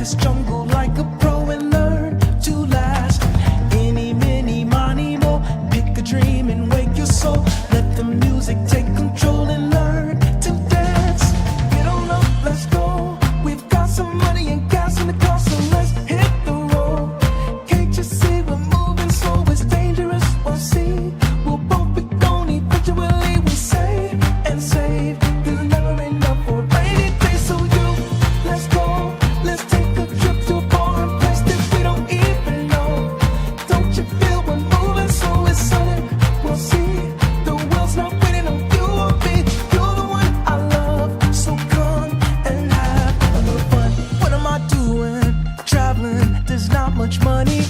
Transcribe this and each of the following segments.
this jungle like a pro and learn to last. Any, many, money, more. Pick a dream and wake your soul. Let the music take control and learn to dance. Get on up, let's go. We've got some money and gas in the car, so let's hit the road. Can't you see we're moving slow? It's dangerous, we'll see. We'll both be gone eventually. We save and save. There's never enough for a rainy day. So you, let's go. Let's take a trip to a foreign place that we don't even know. Don't you feel we're moving slow? It's sudden, we'll see. The world's not waiting on you or me. You're the one I love, so come and have a little fun. What am I doing? Traveling, there's not much money.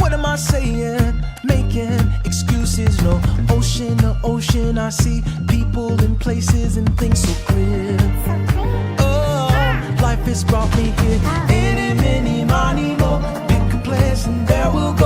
What am I saying? Making excuses. No ocean, the ocean. I see people and places and things so clear. Oh, life has brought me here. Any, many, money, more. Pick a place and there we'll go.